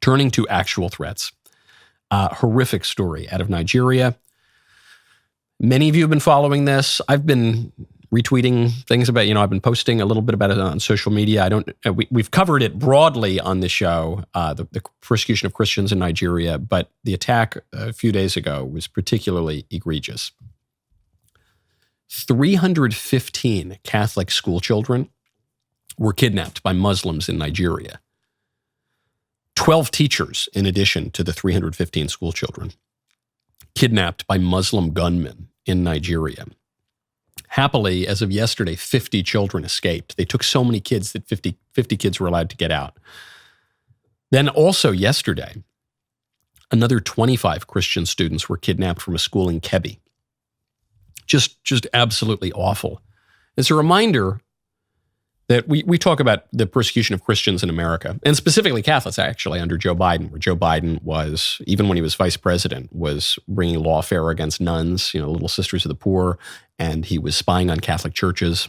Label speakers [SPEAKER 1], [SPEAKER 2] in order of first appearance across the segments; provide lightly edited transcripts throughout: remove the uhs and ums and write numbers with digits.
[SPEAKER 1] Turning to actual threats. Horrific story out of Nigeria. Many of you have been following this. I've been retweeting things about, I've been posting a little bit about it on social media. We've covered it broadly on the show, the persecution of Christians in Nigeria, but the attack a few days ago was particularly egregious. 315 Catholic school children were kidnapped by Muslims in Nigeria. 12 teachers, in addition to the 315 school children, kidnapped by Muslim gunmen in Nigeria. Happily, as of yesterday, 50 children escaped. They took so many kids that 50 kids were allowed to get out. Then also yesterday, another 25 Christian students were kidnapped from a school in Kebbi. Just absolutely awful. It's a reminder that we talk about the persecution of Christians in America, and specifically Catholics, actually, under Joe Biden, where Joe Biden was, even when he was vice president, was bringing lawfare against nuns, Little Sisters of the Poor, and he was spying on Catholic churches,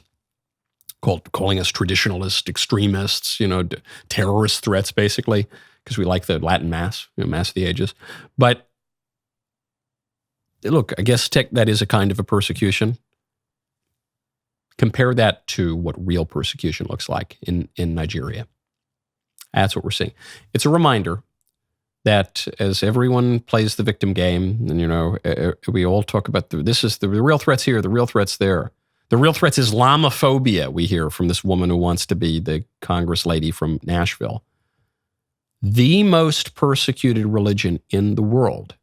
[SPEAKER 1] calling us traditionalist extremists, terrorist threats, basically, because we like the Latin Mass, Mass of the Ages. But look, I guess that is a kind of a persecution. Compare that to what real persecution looks like in Nigeria. That's what we're seeing. It's a reminder that as everyone plays the victim game, and we all talk about this is the real threats here, the real threats there. The real threat's Islamophobia, we hear from this woman who wants to be the Congress lady from Nashville. The most persecuted religion in the world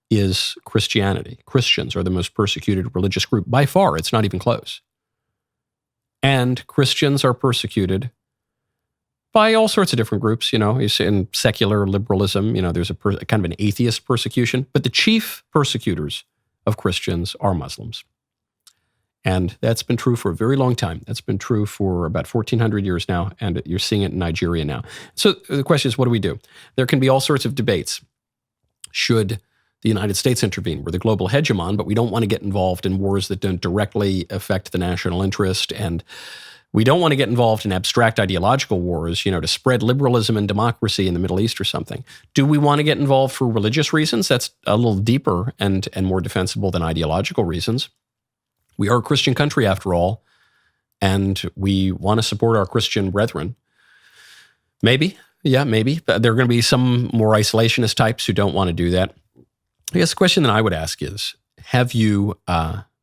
[SPEAKER 1] is Christianity. Christians are the most persecuted religious group by far. It's not even close. And Christians are persecuted by all sorts of different groups. In secular liberalism, there's a kind of an atheist persecution, but the chief persecutors of Christians are Muslims. And that's been true for a very long time. That's been true for about 1,400 years now, and you're seeing it in Nigeria now. So the question is, what do we do? There can be all sorts of debates. Should the United States intervene? We're the global hegemon, but we don't want to get involved in wars that don't directly affect the national interest. And we don't want to get involved in abstract ideological wars, to spread liberalism and democracy in the Middle East or something. Do we want to get involved for religious reasons? That's a little deeper and more defensible than ideological reasons. We are a Christian country, after all, and we want to support our Christian brethren. Maybe. Yeah, maybe. But there are going to be some more isolationist types who don't want to do that. I guess the question that I would ask is, have you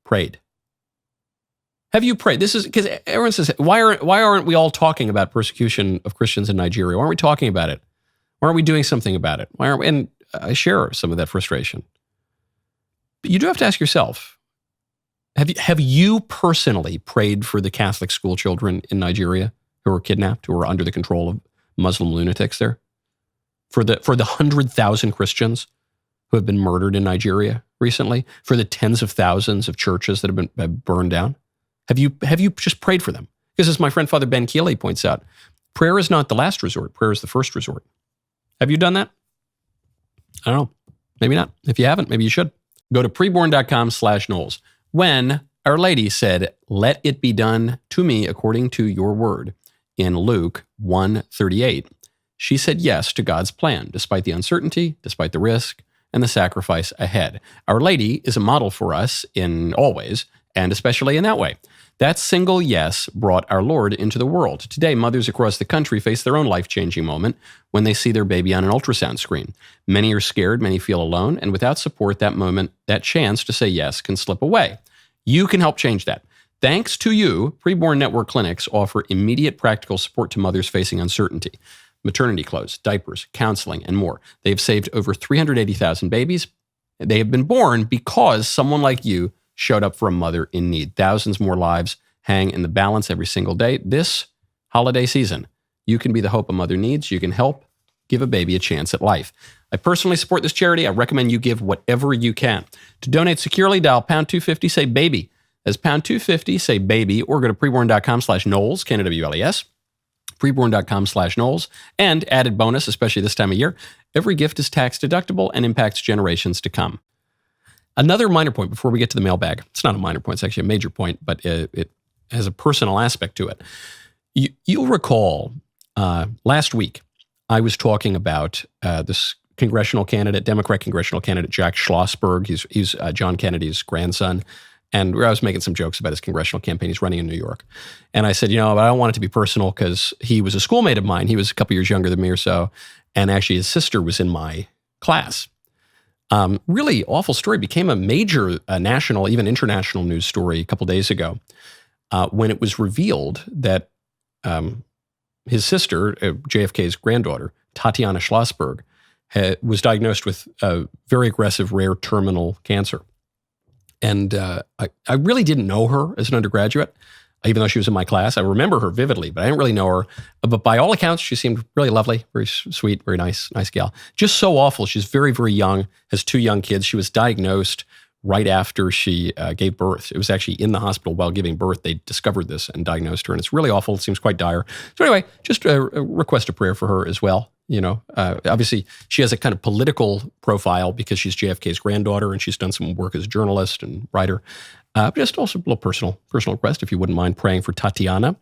[SPEAKER 1] prayed? Have you prayed? This is because everyone says, why aren't we all talking about persecution of Christians in Nigeria? Why aren't we talking about it? Why aren't we doing something about it? Why aren't we? And I share some of that frustration. But you do have to ask yourself, have you personally prayed for the Catholic school children in Nigeria who were kidnapped, who are under the control of Muslim lunatics there? For the 100,000 Christians who have been murdered in Nigeria recently, for the tens of thousands of churches that have been burned down? Have you just prayed for them? Because as my friend Father Ben Keeley points out, prayer is not the last resort. Prayer is the first resort. Have you done that? I don't know. Maybe not. If you haven't, maybe you should. Go to preborn.com/Knowles. When Our Lady said, "Let it be done to me according to your word," in Luke 1:38, she said yes to God's plan, despite the uncertainty, despite the risk, and the sacrifice ahead. Our Lady is a model for us in all ways, and especially in that way. That single yes brought our Lord into the world. Today, mothers across the country face their own life-changing moment when they see their baby on an ultrasound screen. Many are scared, many feel alone, and without support, that moment, that chance to say yes can slip away. You can help change that. Thanks to you, Preborn Network clinics offer immediate practical support to mothers facing uncertainty. Maternity clothes, diapers, counseling, and more. They have saved over 380,000 babies. They have been born because someone like you showed up for a mother in need. Thousands more lives hang in the balance every single day. This holiday season, you can be the hope a mother needs. You can help give a baby a chance at life. I personally support this charity. I recommend you give whatever you can. To donate securely, dial pound 250, say baby. As pound 250, say baby, or go to preborn.com/Knowles, K-N-W-L-E-S. preborn.com/Knowles. And added bonus, especially this time of year, every gift is tax deductible and impacts generations to come. Another minor point before we get to the mailbag. It's not a minor point, it's actually a major point, but it has a personal aspect to it. You'll recall last week I was talking about this congressional candidate, Democrat congressional candidate Jack Schlossberg. He's John Kennedy's grandson. And I was making some jokes about his congressional campaign. He's running in New York. And I said, I don't want it to be personal because he was a schoolmate of mine. He was a couple years younger than me or so. And actually his sister was in my class. Really awful story. Became a major national, even international news story a couple days ago when it was revealed that his sister, JFK's granddaughter, Tatiana Schlossberg, was diagnosed with a very aggressive, rare terminal cancer. And I really didn't know her as an undergraduate, even though she was in my class. I remember her vividly, but I didn't really know her. But by all accounts, she seemed really lovely, very sweet, very nice gal. Just so awful. She's very, very young, has 2 young kids. She was diagnosed right after she gave birth. It was actually in the hospital while giving birth. They discovered this and diagnosed her, and it's really awful. It seems quite dire. So anyway, just a request a prayer for her as well. Obviously she has a kind of political profile because she's JFK's granddaughter and she's done some work as a journalist and writer. Just also a little personal request, if you wouldn't mind praying for Tatiana.